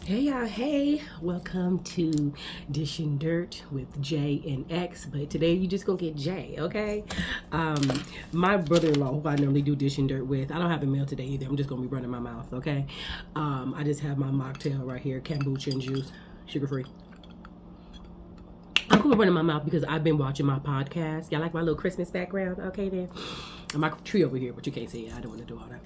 Hey y'all, hey, welcome to Dish and Dirt with J and X, but today you just gonna get J, okay? My brother-in-law, who I normally do Dish and Dirt with, I don't have a meal today either, I'm just gonna be running my mouth, okay? I just have my mocktail right here, kombucha and juice, sugar-free. I'm gonna run in my mouth because I've been watching my podcast. Y'all like my little Christmas background? Okay then. My tree over here, but you can't see it, I don't want to do all that.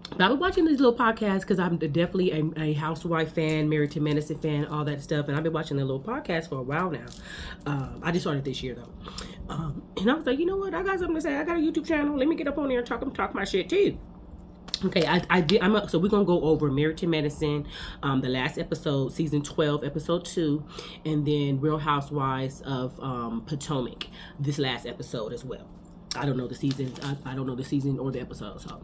But I was watching these little podcasts because I'm definitely a housewife fan, Married to Medicine fan, all that stuff. And I've been watching the little podcast for a while now. I just started this year though. And I was like, you know what? I got something to say. I got a YouTube channel. Let me get up on there and talk my shit too. Okay, so we're gonna go over Married to Medicine, the last episode, season 12, episode 2, and then Real Housewives of Potomac, this last episode as well. I don't know the season. I don't know the season or the episode. So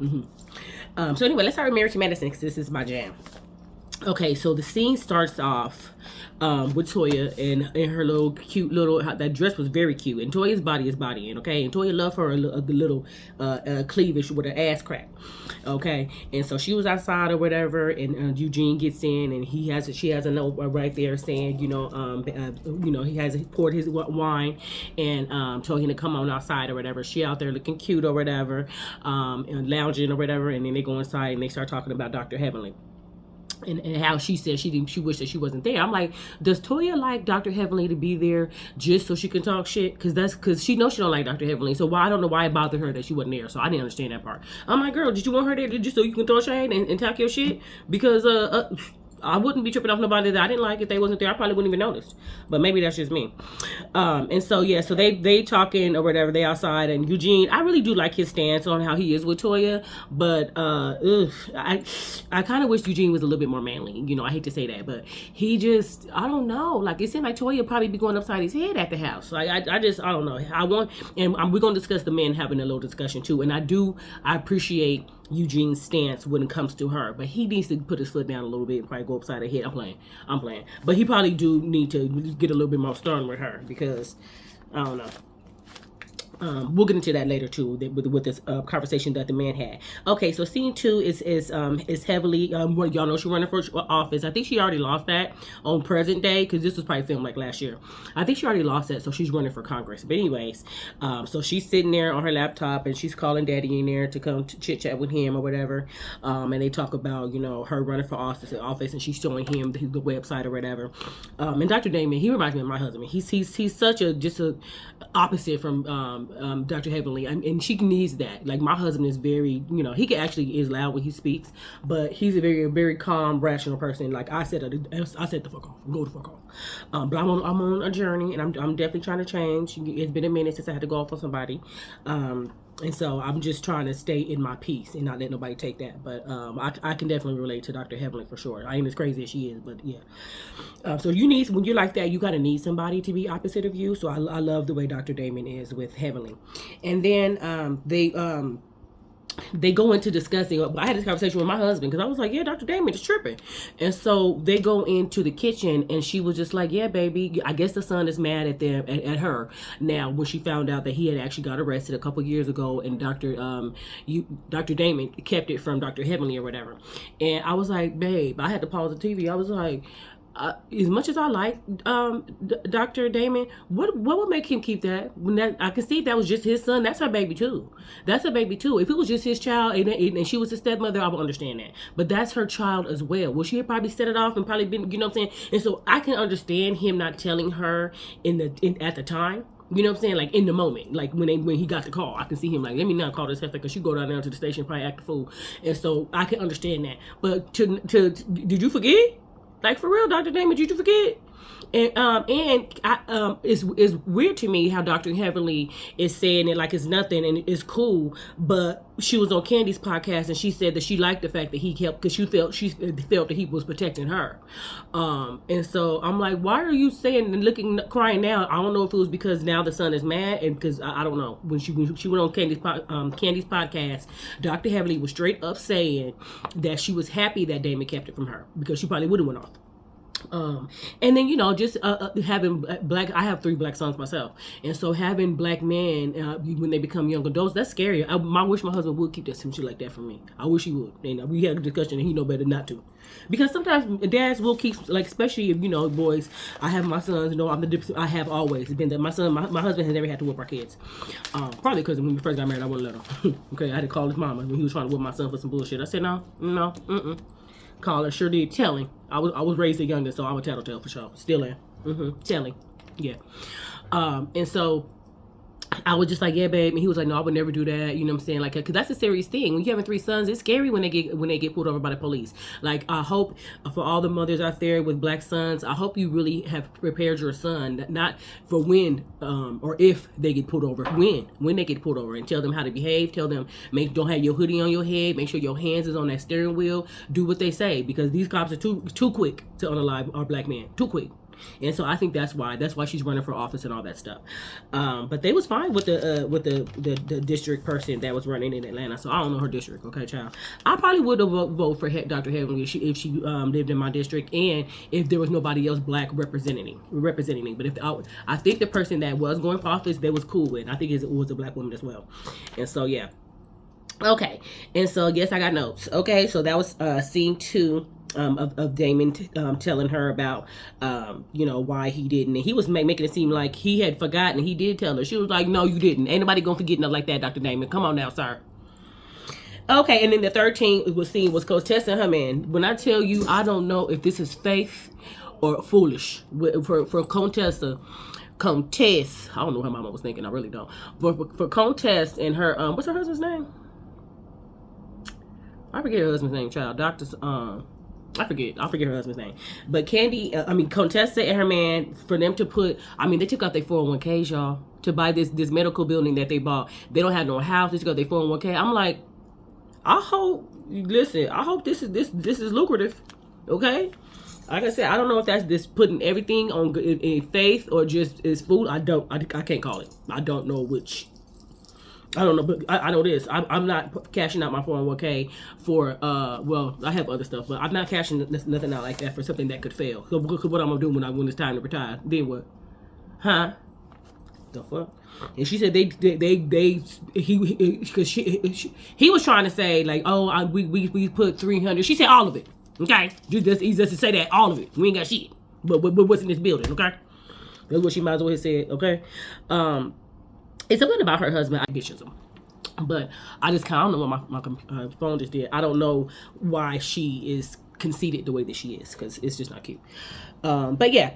anyway, let's start with Married to Medicine because this is my jam. Okay, so the scene starts off with Toya and her little cute little, that dress was very cute, and Toya's body is bodying, okay, and Toya loved her a little cleavage with her ass crack, okay, and so she was outside or whatever, and Eugene gets in, and she has a note right there saying, he has poured his wine and told him to come on outside or whatever. She out there looking cute or whatever, and lounging or whatever, and then they go inside and they start talking about Dr. Heavenly. And how she said she wished that she wasn't there. I'm like, does Toya like Dr. Heavenly to be there just so she can talk shit? Because she knows she don't like Dr. Heavenly. So I don't know why it bothered her that she wasn't there. So I didn't understand that part. I'm like, girl, did you want her there just so you can throw shade and talk your shit? Because I wouldn't be tripping off nobody that I didn't like if they wasn't there. I probably wouldn't even notice. But maybe that's just me. And so, yeah, so they talking or whatever. They outside. And Eugene, I really do like his stance on how he is with Toya. But I kind of wish Eugene was a little bit more manly. You know, I hate to say that. But he just, I don't know. Like, it seemed like Toya probably be going upside his head at the house. Like, I don't know. And we're going to discuss the men having a little discussion, too. And I appreciate Eugene's stance when it comes to her, but he needs to put his foot down a little bit and probably go upside her head. I'm playing, but he probably do need to get a little bit more stern with her because I don't know. We'll get into that later too with this conversation that the man had. Okay, so scene 2 is heavily y'all know she's running for office. I think she already lost that on present day because this was probably filmed like last year. I think she already lost that, so she's running for Congress. But anyways, so she's sitting there on her laptop and she's calling Daddy in there to come to chit chat with him or whatever. And they talk about her running for office, and she's showing him the website or whatever. And Dr. Damon, he reminds me of my husband. He's such a opposite from Dr. Heavenly, and she needs that. Like, my husband is very, he is loud when he speaks, but he's a very, very calm, rational person. Like I said the fuck off, go the fuck off. But I'm on a journey, and I'm definitely trying to change. It's been a minute since I had to go off on somebody. And so I'm just trying to stay in my peace and not let nobody take that. But I can definitely relate to Dr. Heavenly for sure. I ain't as crazy as she is, but yeah. So when you're like that, you gotta need somebody to be opposite of you. So I love the way Dr. Damon is with Heavenly. And then they go into discussing. I had this conversation with my husband because I was like, yeah, Dr. Damon is tripping. And so they go into the kitchen and she was just like, yeah, baby, I guess the son is mad at them, at her now when she found out that he had actually got arrested a couple years ago, and Dr. Damon kept it from Dr. Heavenly or whatever. And I was like, babe, I had to pause the TV. I was like, as much as I like Dr. Damon, what would make him keep that? I can see if that was just his son. That's her baby too. That's her baby too. If it was just his child and she was his stepmother, I would understand that. But that's her child as well. Well, she had probably set it off and probably been, you know what I'm saying? And so I can understand him not telling her at the time. You know what I'm saying? Like, in the moment, like when he got the call, I can see him like, let me not call this heifer because she go down to the station and probably act a fool. And so I can understand that. But did you forget? Like, for real, Dr. Damon, did you forget? And it's weird to me how Dr. Heavenly is saying it like it's nothing and it's cool, but she was on Candy's podcast and she said that she liked the fact that he helped because she felt that he was protecting her. And so I'm like, why are you saying and crying now? I don't know if it was because now the son is mad, and because I don't know. When she went on Candy's podcast, Dr. Heavenly was straight up saying that she was happy that Damon kept it from her because she probably would have went off. And then just having black. I have 3 black sons myself, and so having black men when they become young adults, that's scary. I wish my husband would keep that some shit like that from me. I wish he would. And we had a discussion, and he know better not to, because sometimes dads will keep, like, especially if boys. I have my sons. I'm the difference. I have always been that my son. My husband has never had to whip our kids. Probably because when we first got married, I wouldn't let him. Okay, I had to call his mama when he was trying to whip my son for some bullshit. I said no. Call her, sure did. Telling. I was raised the youngest, so I'm a tattletale for sure. Still am. Telling. Yeah. And so I was just like, yeah, babe. And he was like, no, I would never do that. You know what I'm saying? Like, because that's a serious thing. When you having 3 sons, it's scary when they get pulled over by the police. Like, I hope for all the mothers out there with black sons, I hope you really have prepared your son, not for when or if they get pulled over. When they get pulled over, and tell them how to behave. Tell them, don't have your hoodie on your head. Make sure your hands is on that steering wheel. Do what they say, because these cops are too quick to unalive our black men. Too quick. And so I think that's why she's running for office and all that stuff. But they was fine with the district person that was running in Atlanta. So I don't know her district, okay, child. I probably would have voted for Dr. Heavenly if she lived in my district, and if there was nobody else black representing me. But I think the person that was going for office, they was cool with. I think it was a black woman as well. And so yeah. Okay. And so yes, I got notes. Okay, so that was scene 2. Of Damon telling her about why he didn't, and he was making it seem like he had forgotten, and he did tell her. She was like, no, you didn't. Ain't nobody gonna forget nothing like that, Dr. Damon. Come on now, sir. Okay, and then the 13th scene was Coach Tess and her man. When I tell you, I don't know if this is faith or foolish for Contessa. Comtesse, I don't know what her mama was thinking. I really don't. But for Comtesse and her what's her husband's name? I forget her husband's name, child. I forget her husband's name. But Contessa and her man, for them to put, they took out their 401ks, y'all, to buy this medical building that they bought. They don't have no house. They took out their 401k. I'm like, I hope this is lucrative, okay? Like I said, I don't know if that's just putting everything on in faith or just is food. I can't call it. I don't know which. I don't know, but I know this. I'm not cashing out my 401k for, I have other stuff, but I'm not cashing nothing out like that for something that could fail. So what I'm going to do when it's time to retire? Then what? Huh? The fuck? And she said he was trying to say, like, oh, we put 300. She said all of it. Okay? Just to say that, all of it. We ain't got shit. But what's in this building, okay? That's what she might as well have said, okay? It's something about her husband. I bitches him, but I just kind of don't know what my phone just did. I don't know why she is conceited the way that she is, because it's just not cute. But yeah.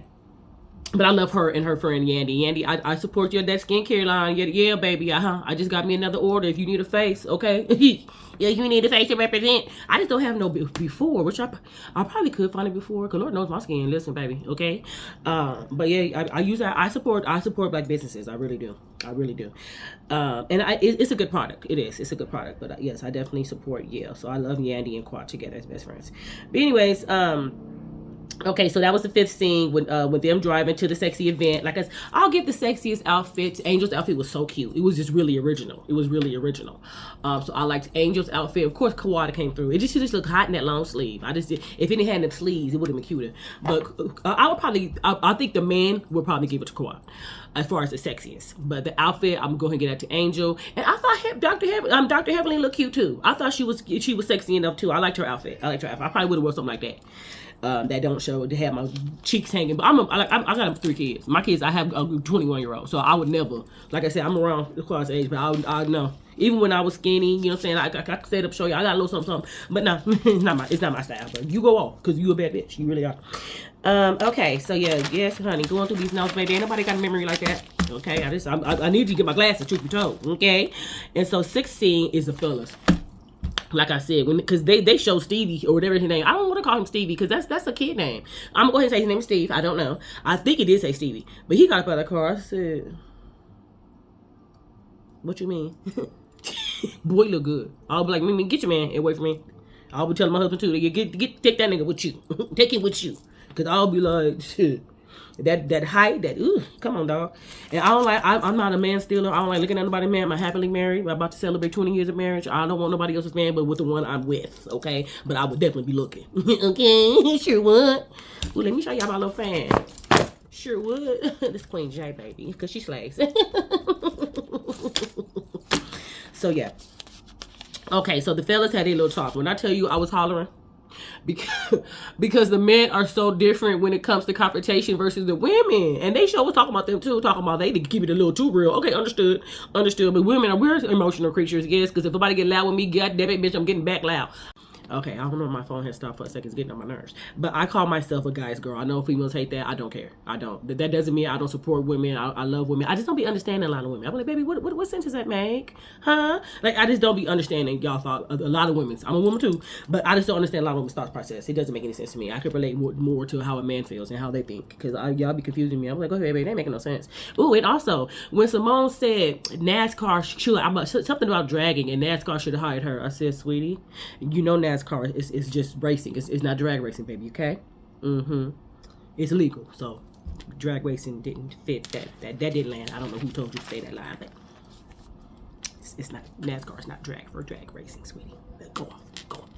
But I love her and her friend Yandy. Yandy, I support you at that skincare line. Yeah, baby. I just got me another order. If you need a face, okay. Yeah, you need a face to represent. I just don't have no before, which I probably could find it before, because Lord knows my skin. Listen, baby, okay. But yeah, I use that. I support black businesses. I really do. And it's a good product. It is. It's a good product. But yes, I definitely support Yale. So I love Yandy and Quad together as best friends. But anyways, okay, so that was the 5th scene with them driving to the sexy event. Like I'll give the sexiest outfit. Angel's outfit was so cute. It was just really original. So I liked Angel's outfit. Of course, Kawada came through. It just looked hot in that long sleeve. If it didn't have them sleeves, it would have been cuter. But I think the man would probably give it to Kawada as far as the sexiest. But the outfit, I'm going to get that to Angel. And I thought Dr. Heavenly looked cute too. I thought she was sexy enough too. I liked her outfit. I probably would have worn something like that. That don't show to have my cheeks hanging, but I got 3 kids. My kids, I have a 21-year-old, so I would never. Like I said, I'm around the class age, but I know. Even when I was skinny, you know what I'm saying, I could stand up, show you, I got a little something. But no, it's not my style. But you go off, because you a bad bitch. You really are. Okay, so yes, honey, going through these notes, baby. Ain't nobody got a memory like that. Okay, I need you to get my glasses, truth be told. Okay, and so 16 is the fellas. Like I said, because they show Stevie or whatever his name. I don't want to call him Stevie because that's a kid name. I'm going to go ahead and say his name is Steve. I don't know. I think it did say Stevie. But he got up out of the car. I said, what you mean? Boy, look good. I'll be like, Mimi, get your man away from me. I'll be telling my husband too. Take that nigga with you. Take him with you. Because I'll be like, shit. That height, come on, dog. And I don't like, I'm not a man stealer. I don't like looking at nobody's man. I'm happily married. I'm about to celebrate 20 years of marriage. I don't want nobody else's man but with the one I'm with, okay? But I would definitely be looking. Okay, sure would. Ooh, let me show y'all my little fan. Sure would. This Queen J, baby, because she slays. So, yeah. Okay, so the fellas had a little talk. When I tell you I was hollering, because the men are so different when it comes to confrontation versus the women. And they sure was talking about them too, talking about they keep it a little too real. Okay, understood. But women we're emotional creatures, yes, because if somebody get loud with me, god damn it, bitch, I'm getting back loud. Okay, I don't know if my phone has stopped for a second. It's getting on my nerves. But I call myself a guy's girl. I know females hate that. I don't care. I don't. That doesn't mean I don't support women. I love women. I just don't be understanding a lot of women. I'm like, baby, what sense does that make? Huh? Like, I just don't be understanding y'all thought. A lot of women's. I'm a woman too. But I just don't understand a lot of women's thought process. It doesn't make any sense to me. I could relate more to how a man feels and how they think. Because y'all be confusing me. I'm like, okay, baby, that ain't making no sense. Ooh, and also, when Simone said NASCAR, something about dragging, and NASCAR should have hired her, I said, sweetie, you know NASCAR is just racing. It's not drag racing, baby, okay? It's illegal, so drag racing didn't fit. That didn't land. I don't know who told you to say that line, but it's not NASCAR. It's not drag racing, sweetie. Go on.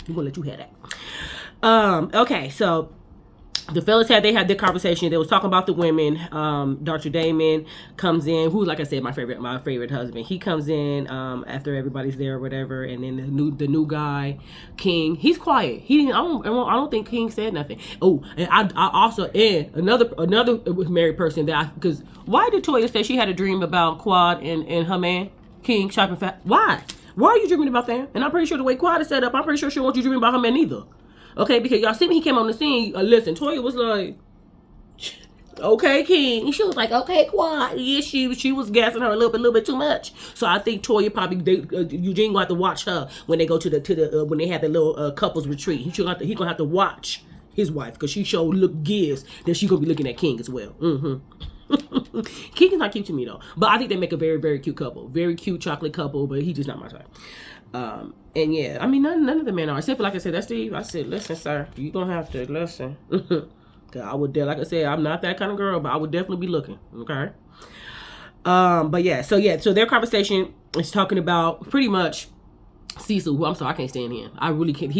We're gonna let you have that. Okay, so the fellas had their conversation. They was talking about the women. Dr. Damon comes in, who, like I said, my favorite husband. He comes in after everybody's there or whatever, and then the new guy, King, he's quiet. I don't think King said nothing. Oh, and I also another married person because why did Toya say she had a dream about Quad and her man King shopping fat? Why are you dreaming about that? And I'm pretty sure the way Quad is set up, I'm pretty sure she wants you dreaming about her man either. Okay, because y'all see me, he came on the scene. Listen, Toya was like, okay, King. And she was like, okay, Quad. Yeah, she was gassing her a little bit too much. So I think Toya probably, Eugene gonna have to watch her when they go to the when they have the little couples retreat. He gonna have to watch his wife because she gives that she gonna be looking at King as well. King is not cute to me though, but I think they make a very, very cute couple, very cute chocolate couple. But he's just not my type. And yeah, I mean, none of the men are. Except for, like I said, that's Steve. I said, listen, sir, you gonna have to listen. Cause I would, like I said, I'm not that kind of girl, but I would definitely be looking. Okay. But yeah, so their conversation is talking about pretty much Cecil, who I'm sorry, I can't stand him. I really can't.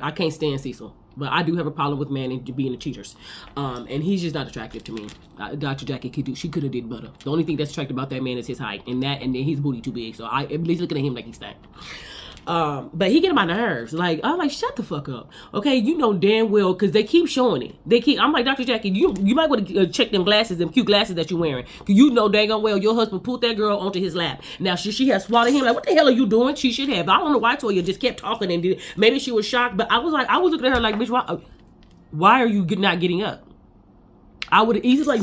I can't stand Cecil. But I do have a problem with men being the cheaters. And he's just not attractive to me. Dr. Jackie could have did better. The only thing that's attractive about that man is his height. And then his booty too big. So I at least looking at him like he's stank. But he get on my nerves. Like, I'm like, shut the fuck up. Okay, you know damn well, because they keep showing it. I'm like, Dr. Jackie, you might want to check them glasses, them cute glasses that you're wearing. Because you know dang on well your husband pulled that girl onto his lap. Now, she has swallowed him. Like, what the hell are you doing? She should have. I don't know why Toya just kept talking and did. Maybe she was shocked, but I was looking at her like, bitch, why are you not getting up? I would easily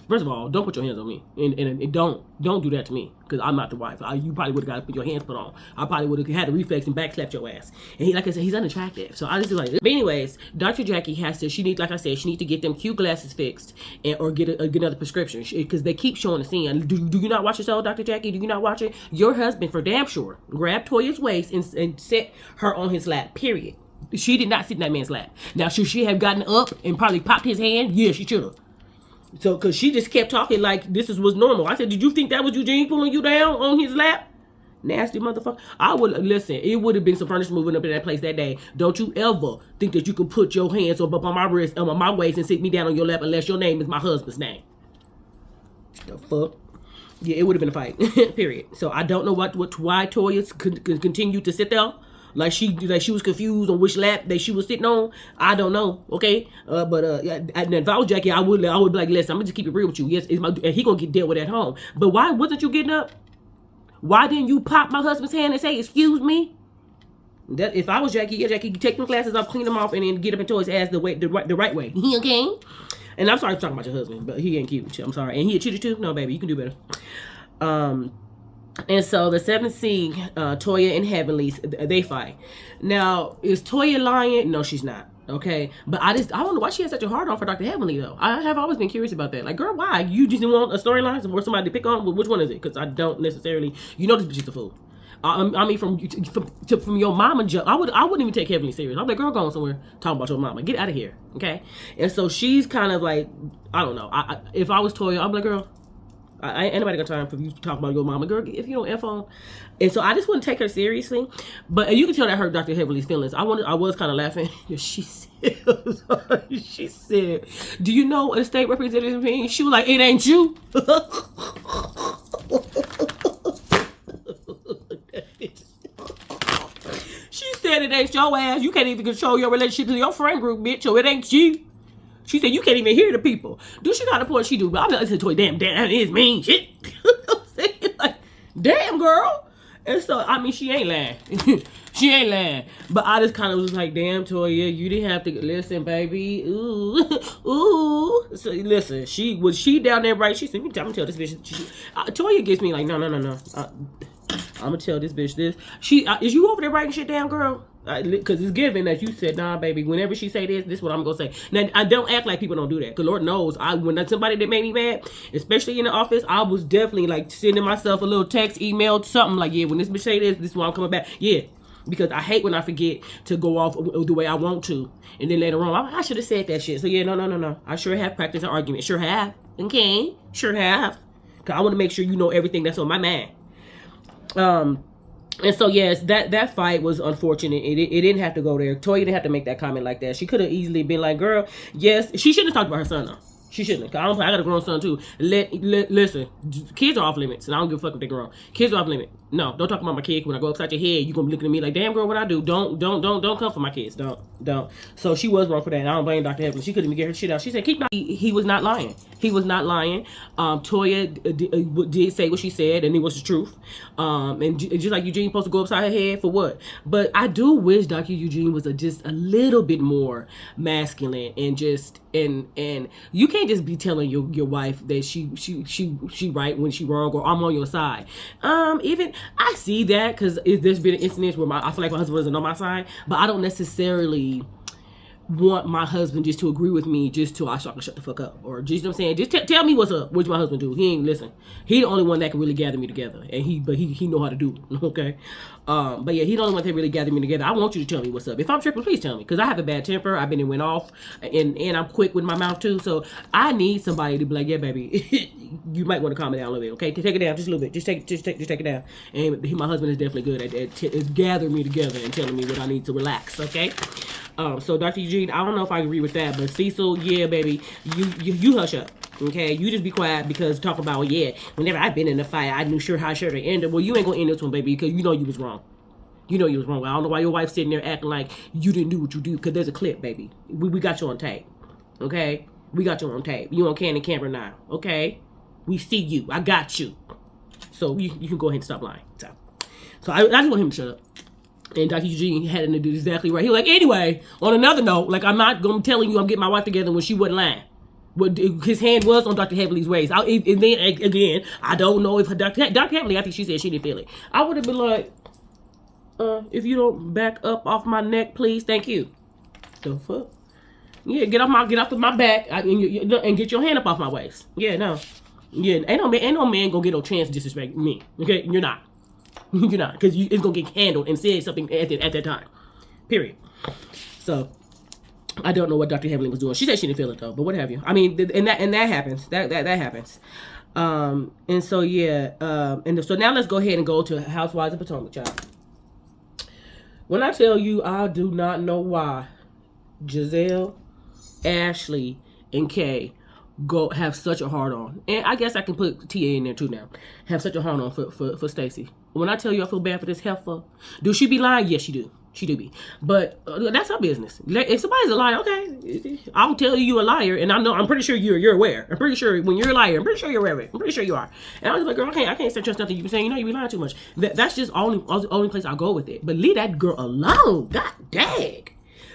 first of all, don't put your hands on me, and don't do that to me, because I'm not the wife. You probably would have got to put your hands put on. I probably would have had the reflex and backslapped your ass. And he, like I said, he's unattractive. So I just like. But anyways, Dr. Jackie she needs to get them cute glasses fixed or get another prescription, because they keep showing the scene. Do you not watch yourself, Dr. Jackie? Do you not watch it? Your husband, for damn sure, grabbed Toya's waist and set her on his lap. Period. She did not sit in that man's lap. Now, should she have gotten up and probably popped his hand? Yeah, she should have. So, because she just kept talking like was normal. I said, did you think that was Eugene pulling you down on his lap? Nasty motherfucker. I would, listen, it would have been some furniture moving up in that place that day. Don't you ever think that you can put your hands up on my wrist, on my waist, and sit me down on your lap unless your name is my husband's name. The fuck? Yeah, it would have been a fight. Period. So, I don't know why Toya continue to sit there. Like she was confused on which lap that she was sitting on. I don't know. Okay, but if I was Jackie, I would be like, listen, I'm gonna just keep it real with you. Yes, and he gonna get dealt with at home. But why wasn't you getting up? Why didn't you pop my husband's hand and say, excuse me? That if I was Jackie, take them glasses off, clean them off, and then get up into his ass the right way. Okay. And I'm sorry for talking about your husband, but he ain't cute. I'm sorry. And he a cheater too? No, baby, you can do better. And so the 7th seed, Toya and Heavenly, they fight. Now, is Toya lying? No, she's not. Okay, but I don't know why she has such a hard on for Dr. Heavenly though. I have always been curious about that. Like, girl, why? You just want a storyline or somebody to pick on? Which one is it? Because I don't necessarily. You know, this bitch is a fool. I mean, from your mama, I wouldn't even take Heavenly serious. I'm like, girl, going somewhere talking about your mama. Get out of here, okay? And so she's kind of like, I don't know. If I was Toya, I'm like, girl, ain't anybody got time for you to talk about your mama, girl. If you don't F on. And so I just wouldn't take her seriously. But you can tell that hurt Dr. Heavenly's feelings. I was kind of laughing. She said, do you know what a state representative means? She was like, it ain't you. She said it ain't your ass. You can't even control your relationship to your friend group, bitch. So it ain't you. She said you can't even hear the people. Do she got a point? She do. But I'm not listening to her. Damn, that is mean shit. I'm saying, like, damn, girl. And so, I mean, she ain't lying. She ain't lying. But I just kind of was like, damn, Toya, you didn't have to listen, baby. Ooh, ooh. So listen, was she down there, right? She said, I'm gonna tell this bitch. Toya gets me like, no. I'm gonna tell this bitch this. Is you over there writing shit down, girl? Because it's given that you said, nah, baby, whenever she say this is what I'm gonna say. Now, I don't act like people don't do that, because Lord knows, when somebody that made me mad, especially in the office, I was definitely like sending myself a little text, email, something like, yeah, when this bitch say this is why I'm coming back. Yeah, because I hate when I forget to go off the way I want to, and then later on, I should have said that shit. So yeah, no. I sure have practiced an argument. Sure have. Okay, sure have. Because I want to make sure you know everything that's on my mind. And so yes, that fight was unfortunate. It didn't have to go there. Toya didn't have to make that comment like that. She could have easily been like, girl, yes, she shouldn't have talked about her son though. She shouldn't. I got a grown son too. Listen, kids are off limits, and I don't give a fuck if they're grown. Kids are off limits. No, don't talk about my kid. When I go upside your head, you gonna be looking at me like, damn, girl, what I do? Don't come for my kids. Don't. So she was wrong for that. And I don't blame Dr. Heaven. She couldn't even get her shit out. She said, keep. He was not lying. He was not lying. Toya did say what she said, and it was the truth. And just like Eugene supposed to go upside her head for what? But I do wish Dr. Eugene was just a little bit more masculine and just and you can't just be telling your wife that she right when she wrong, or I'm on your side. Even I see that because there's been an incident where I feel like my husband wasn't on my side, but I don't necessarily want my husband just to agree with me just till I start to shut the fuck up, or just, you know what I'm saying, just tell me what's up. What's my husband do? He ain't listen. He the only one that can really gather me together, and he know how to do it. Okay, but yeah, he the only one that really gather me together. I want you to tell me what's up. If I'm tripping, please tell me, because I have a bad temper. I've been and went off, and I'm quick with my mouth too. So I need somebody to be like, yeah, baby, you might want to calm it down a little bit. Okay, take it down just a little bit. Just take it down. And my husband is definitely good at gathering me together and telling me what I need to relax. Okay. So Dr. Eugene, I don't know if I agree with that, but Cecil, yeah, baby, you hush up, okay? You just be quiet, because talk about, well, yeah, whenever I've been in a fight, I knew how sure to end it. Well, you ain't gonna end this one, baby, because you know you was wrong. You know you was wrong. I don't know why your wife's sitting there acting like you didn't do what you do, because there's a clip, baby. We got you on tape, okay? We got you on tape. You on candid camera now, okay? We see you. I got you. So you can go ahead and stop lying. So I just want him to shut up. And Dr. Eugene had to do exactly right. He was like, anyway, on another note, like, I'm not going to telling you I'm getting my wife together when she wasn't lying. But his hand was on Dr. Heavenly's waist. And then, again, I don't know if Dr. Heavenly, I think she said she didn't feel it. I would have been like, if you don't back up off my neck, please, thank you. The fuck? Yeah, get off my back and get your hand up off my waist. Yeah, no. Yeah, ain't no man gonna get no chance to disrespect me. Okay, you're not. You're not, because it's gonna get handled and said something at that time. Period. So I don't know what Dr. Heavenly was doing. She said she didn't feel it though, but what have you? I mean, and that happens. That happens. And so yeah. So now let's go ahead and go to Housewives of Potomac, child. When I tell you, I do not know why Giselle, Ashley, and Kay have such a hard on, and I guess I can put TA in there too now. Have such a hard on for Stacey. When I tell you I feel bad for this heifer, do she be lying? Yes, she do. She do be. But that's her business. If somebody's a liar, okay, I'll tell you a liar, and I'm pretty sure you're aware. I'm pretty sure when you're a liar, I'm pretty sure you're aware of it. I'm pretty sure you are. And I was like, girl, I can't say trust nothing you be saying. You know you be lying too much. That's just only place I'll go with it. But leave that girl alone. God dang.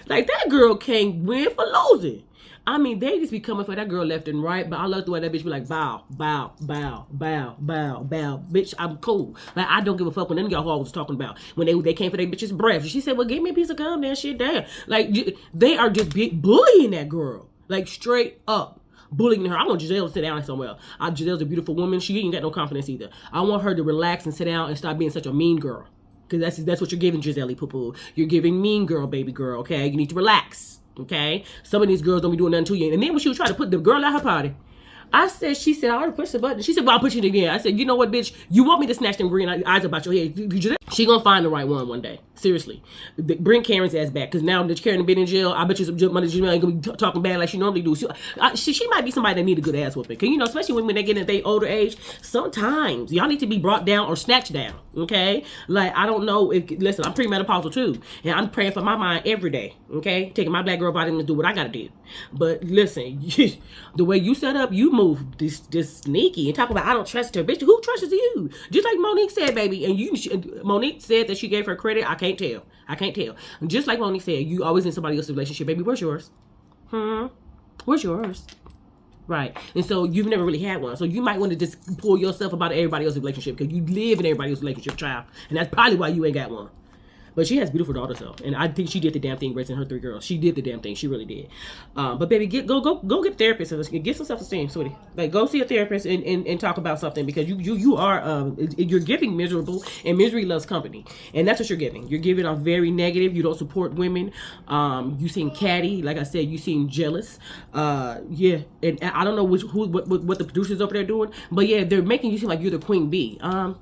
Like, that girl can't win for losing. I mean, they just be coming for that girl left and right, but I love the way that bitch be like, bow, bow, bow, bow, bow, bow. Bitch, I'm cool. Like, I don't give a fuck when them y'all was talking about when they came for their bitch's breath. She said, well, give me a piece of gum, that shit down. Like, they are just bullying that girl. Like, straight up bullying her. I want Giselle to sit down somewhere. Giselle's a beautiful woman. She ain't got no confidence either. I want her to relax and sit down and stop being such a mean girl. Because that's what you're giving, Giselle Poo-Poo. You're giving mean girl, baby girl, okay? You need to relax, okay? Some of these girls don't be doing nothing to you. And then when she was trying to put the girl at her party, she said, I already pushed the button. She said, well, I'll push it again. I said, you know what, bitch? You want me to snatch them green eyes about your head. She gonna find the right one day. Seriously. Bring Karen's ass back. Because now that Karen been in jail, I bet you some money ain't gonna be talking bad like she normally do. She might be somebody that need a good ass whooping. Cause, you know, especially when they get in their older age, sometimes y'all need to be brought down or snatched down. Okay? Like, I don't know. Listen, I'm premenopausal too. And I'm praying for my mind every day. Okay? Taking my black girl vitamins to do what I gotta do. But listen, the way you set up, you move this sneaky and talk about I don't trust her. Bitch, who trusts you? Just like Monique said, baby. And Monique said that she gave her credit. I can't tell. Just like Monique said, you always in somebody else's relationship. Baby, where's yours? Where's yours? Right. And so you've never really had one. So you might want to just pull yourself about everybody else's relationship because you live in everybody else's relationship, child. And that's probably why you ain't got one. But she has beautiful daughters though, and I think she did the damn thing raising her 3 girls. She did the damn thing. She really did. But baby, go get a therapist and get some self-esteem, sweetie. Like go see a therapist and talk about something because you are you're giving miserable, and misery loves company, and that's what you're giving. You're giving off very negative. You don't support women. You seem catty, like I said. You seem jealous. Yeah, and I don't know what the producers over there doing, but yeah, they're making you seem like you're the queen bee. I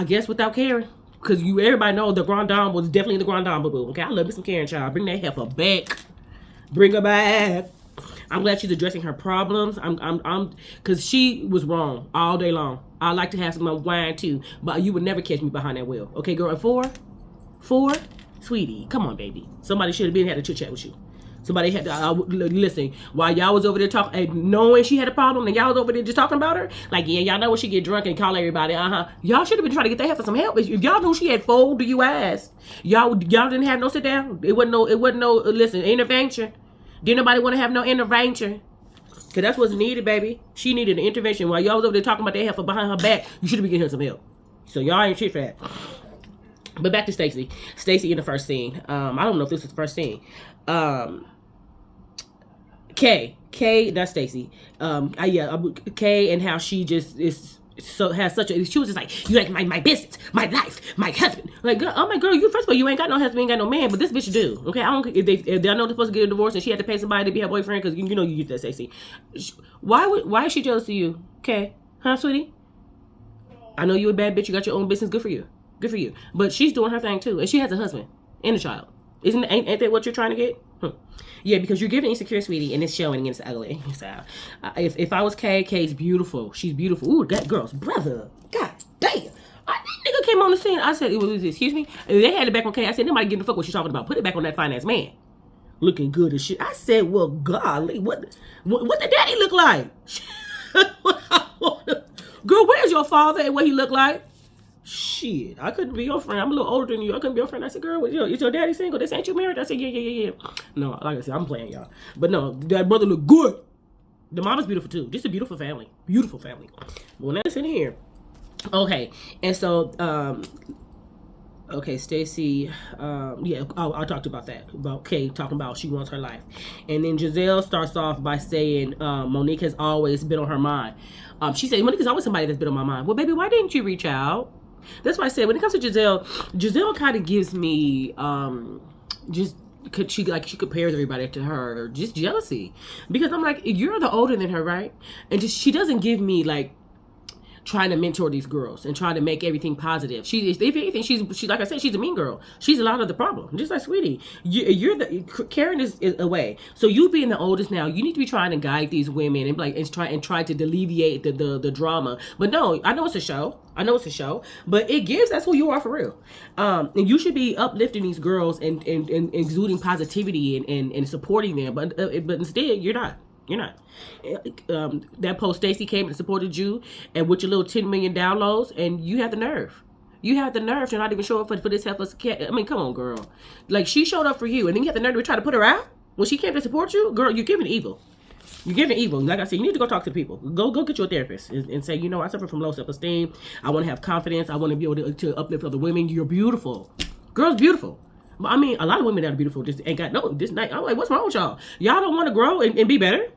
guess without caring. Because everybody know the Grand Dame was definitely the Grand Dame, boo. Okay, I love me some Karen, child. Bring that heifer back. Bring her back. I'm glad she's addressing her problems. Because she was wrong all day long. I like to have some wine too, but you would never catch me behind that wheel. Okay, girl, at 4? Sweetie, come on, baby. Somebody should have had a chit chat with you. Somebody had to listen while y'all was over there talking, knowing she had a problem, and y'all was over there just talking about her. Like, yeah, y'all know when she get drunk and call everybody. Y'all should have been trying to get that heifer some help. If y'all knew she had fold to you ass, y'all didn't have no sit down. It wasn't no listen intervention. Didn't nobody want to have no intervention? Cause that's what's needed, baby. She needed an intervention while y'all was over there talking about that heifer behind her back. You should have been getting her some help. So y'all ain't shit for that. But back to Stacey. Stacey in the first scene. I don't know if this was the first scene. Kay, that's Stacey. Kay and how she just is has such a. She was just like, you like my business, my life, my husband. Like, girl, oh my girl, you first of all, you ain't got no husband, ain't got no man, but this bitch do. Okay, I don't. If they know they're supposed to get a divorce and she had to pay somebody to be her boyfriend because you know you get that, Stacey. Why is she jealous of you? Okay, huh, sweetie? I know you a bad bitch. You got your own business. Good for you. But she's doing her thing too, and she has a husband and a child. Ain't that what you're trying to get? Yeah, because you're giving insecure, sweetie, and it's showing and it's ugly. So, if I was Kay's beautiful. She's beautiful. Ooh, that girl's brother. God damn. That nigga came on the scene. I said, excuse me? They had it back on Kay. I said, nobody getting the fuck what she's talking about. Put it back on that finance man. Looking good as shit. I said, well, golly, what the daddy look like? Girl, where's your father and what he look like? Shit, I couldn't be your friend. I'm a little older than you. I couldn't be your friend. I said, girl, is your daddy single? They ain't you married? I said, yeah. No, like I said, I'm playing, y'all. But no, that brother look good. The mama's beautiful too. Just a beautiful family. Beautiful family. Well, that's in here. Okay, and so, Stacey, I talked about that. About Kay talking about she wants her life. And then Giselle starts off by saying, Monique has always been on her mind. She said, Monique is always somebody that's been on my mind. Well, baby, why didn't you reach out? That's why I said when it comes to Giselle kind of gives me she compares everybody to her, or just jealousy, because I'm like, you're the older than her, right? And she doesn't give me like trying to mentor these girls and trying to make everything positive. If anything, she's like I said, she's a mean girl. She's a lot of the problem. Just like sweetie, Karen is away. So you being the oldest now, you need to be trying to guide these women and try to alleviate the drama. But no, I know it's a show. But that's who you are for real. And you should be uplifting these girls and exuding positivity and supporting them. But instead, you're not. That post, Stacey came and supported you, and with your little 10 million downloads, and you have the nerve. to not even show up for this helpless cat. I mean, come on, girl. Like, she showed up for you, and then you have the nerve to try to put her out when she came to support you. Girl, you're giving evil. Like I said, you need to go talk to people. Go get your therapist and say, I suffer from low self-esteem. I want to have confidence. I want to be able to uplift other women. You're beautiful. Girl's beautiful. I mean, a lot of women that are beautiful just ain't got this night. I'm like, what's wrong with y'all? Y'all don't want to grow and be better?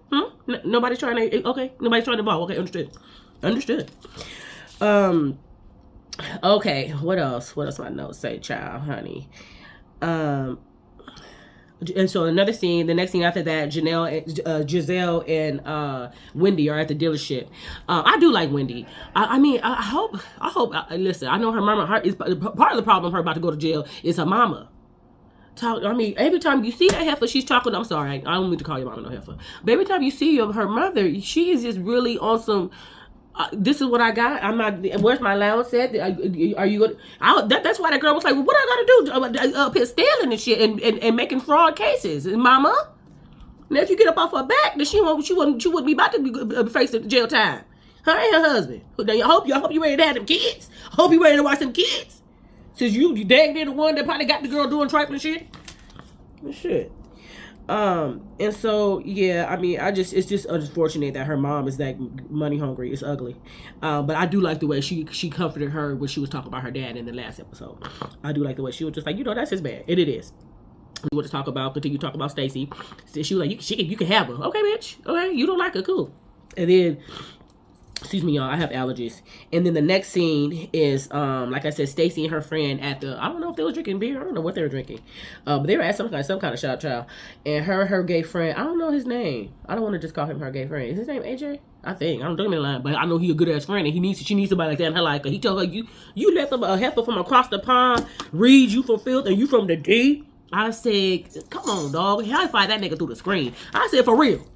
Nobody's trying to, okay. Nobody's trying to evolve. Okay, understood. Okay, what else? What else my notes say, child, honey? Um, and so another scene, the next scene after that, Giselle and Wendy are at the dealership. I do like Wendy. I mean, I hope. Listen, I know her mama. Her is part of the problem. Her about to go to jail is her mama. I mean, every time you see that heifer, she's talking. I'm sorry, I don't mean to call your mama no heifer, but every time you see her mother, she is just really on some. This is what I got. I'm not. Where's my allowance at? Are you gonna? That's why that girl was like, well, "What I gotta do? Up here stealing and shit and making fraud cases." And mama, now if you get up off her back, then she wouldn't be about to face the jail time. Her and her husband. I hope you ready to have them kids. I hope you ready to watch them kids. Since you dang near the one that probably got the girl doing trifling shit. Shit. And so yeah, I mean, it's just unfortunate that her mom is that money hungry. It's ugly. But I do like the way she comforted her when she was talking about her dad in the last episode. I do like the way she was just like, that's his bad. And it is. We want to continue to talk about Stacy. She was like, you can have her. Okay, bitch. Okay, you don't like her, cool. And then, excuse me, y'all, I have allergies. And then the next scene is, like I said, Stacy and her friend at the, I don't know if they was drinking beer. I don't know what they were drinking. But they were at some kind of shop, child. And her gay friend, I don't know his name. I don't want to just call him her gay friend. Is his name AJ? I think. I don't think I'm in line, but I know he a good ass friend, and she needs somebody like that in her life. He told her, you left a heifer from across the pond, read you from filth, and you from the D. I said, come on, dog. How I find that nigga through the screen? I said, for real.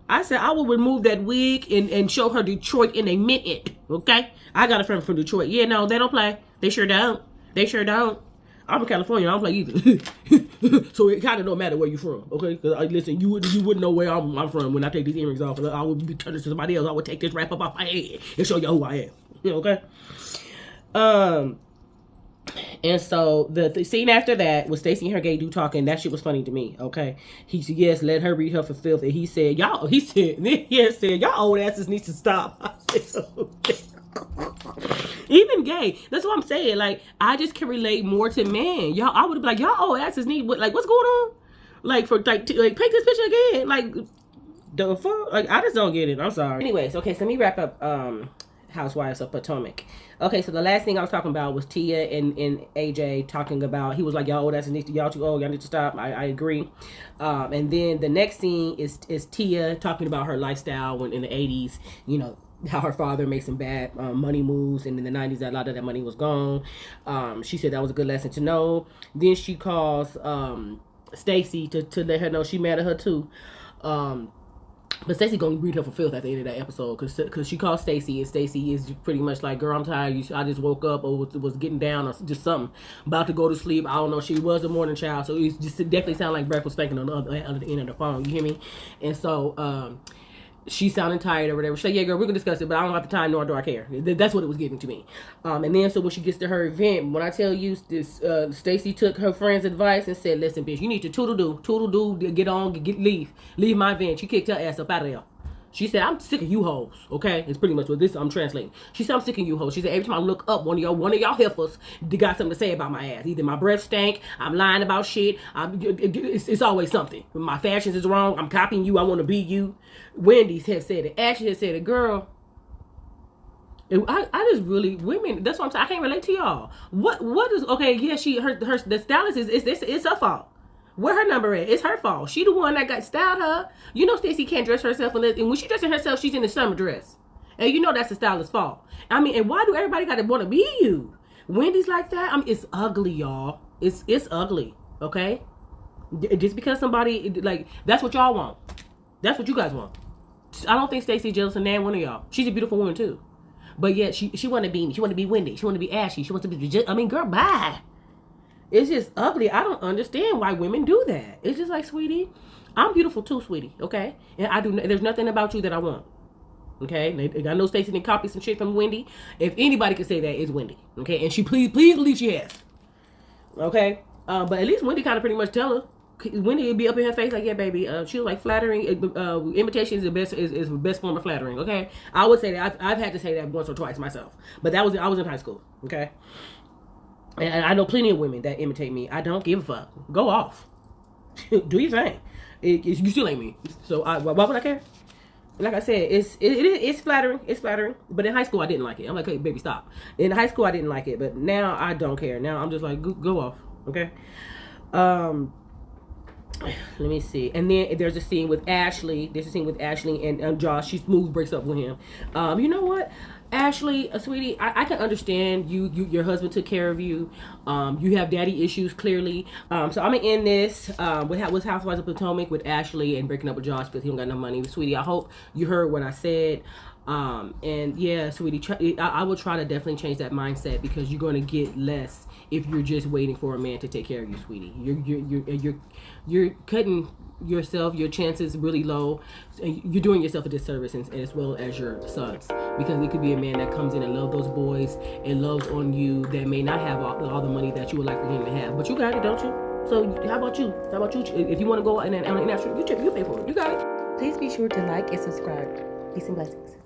I said, I will remove that wig and show her Detroit in a minute. Okay? I got a friend from Detroit. Yeah, no, they don't play. They sure don't. I'm from California. I don't play either. So it kind of don't matter where you're from. Okay? Because listen, you wouldn't know where I'm from when I take these earrings off. I would be turning to somebody else. I would take this wrap up off my head and show you who I am. You know, okay? And so the scene after that was Stacey and her gay dude talking. That shit was funny to me. Okay, he said, yes, let her read her for filth. And he said, y'all old asses need to stop. I said, okay. Even gay. That's what I'm saying. Like, I just can relate more to men. Y'all, I would be like, y'all old asses need what's going on? Like, paint this picture again. Like, the fuck? Like, I just don't get it. I'm sorry. Anyways, okay, so let me wrap up Housewives of Potomac. Okay, so the last thing I was talking about was Tia and AJ talking about, he was like, y'all old asses need to, y'all too old, y'all need to stop. I agree. And then the next scene is Tia talking about her lifestyle when in the 80s, how her father made some bad money moves, and in the 90s a lot of that money was gone. She said that was a good lesson to know. Then she calls Stacy to let her know she mad at her too. But Stacey gonna read her for filth at the end of that episode because she called Stacey, and Stacey is pretty much like, girl, I'm tired. I just woke up or was getting down or just something, about to go to sleep. I don't know. She was a morning child, so it just definitely sounded like breakfast spanking on the other end of the phone. You hear me? And so she sounding tired or whatever. She said, yeah, girl, we can discuss it, but I don't have the time, nor do I care. That's what it was giving to me. And then so when she gets to her event, when I tell you this, Stacey took her friend's advice and said, listen, bitch, you need to toodle-doo, get on, leave my event. She kicked her ass up out of there. She said, I'm sick of you hoes, okay? It's pretty much what this I'm translating. She said, I'm sick of you hoes. She said, every time I look up, one of y'all heifers, they got something to say about my ass. Either my breath stank, I'm lying about shit, it's always something. My fashions is wrong, I'm copying you, I want to be you. Wendy's had said it. Ashley had said it. Girl, I just really, women, that's what I'm saying. I can't relate to y'all. What is, okay, yeah, the stylist it's her fault. Where her number at? It's her fault. She the one that got styled her. Stacey can't dress herself, and when she dressing herself, she's in the summer dress. And that's the stylist's fault. I mean, and why do everybody got to want to be you? Wendy's like that? I mean, it's ugly, y'all. It's ugly, okay? Just because somebody, like, that's what y'all want. That's what you guys want. I don't think Stacey jealous of nan one of y'all. She's a beautiful woman, too. But yet, she want to be me. She want to be Wendy. She want to be Ashley. She wants to be, I mean, girl, bye. It's just ugly. I don't understand why women do that. It's just like, sweetie, I'm beautiful too, sweetie. Okay, and there's nothing about you that I want. Okay, I know Stacey didn't copy some shit from Wendy. If anybody can say that, it's Wendy. Okay, and she please believe she has. Okay, but at least Wendy kind of pretty much tell her. Wendy would be up in her face like, yeah, baby. She was like, flattering. Imitation is the best form of flattering. Okay, I would say that. I've had to say that once or twice myself, but I was in high school. Okay. And I know plenty of women that imitate me. I don't give a fuck. Go off. Do your thing. You still ain't me. So why would I care? like I said, it's flattering. It's flattering. But in high school, I didn't like it. I'm like, hey, baby, stop. In high school, I didn't like it, but now I don't care. Now I'm just like, go off, okay? Let me see. And then there's a scene with Ashley. There's a scene with Ashley and Josh. She smooth breaks up with him. You know what? Ashley, sweetie, I can understand your husband took care of you. You have daddy issues, clearly. So I'm going to end this with Housewives of Potomac with Ashley and breaking up with Josh because he don't got no money. Sweetie, I hope you heard what I said. And yeah, sweetie, I will try to definitely change that mindset because you're going to get less if you're just waiting for a man to take care of you, sweetie. You're cutting yourself, your chances really low. You're doing yourself a disservice, as well as your sons, because it could be a man that comes in and loves those boys and loves on you that may not have all the money that you would like for him to have, but you got it, don't you? So how about you? If you want to go and you pay for it. You got it. Please be sure to like and subscribe. Peace and blessings.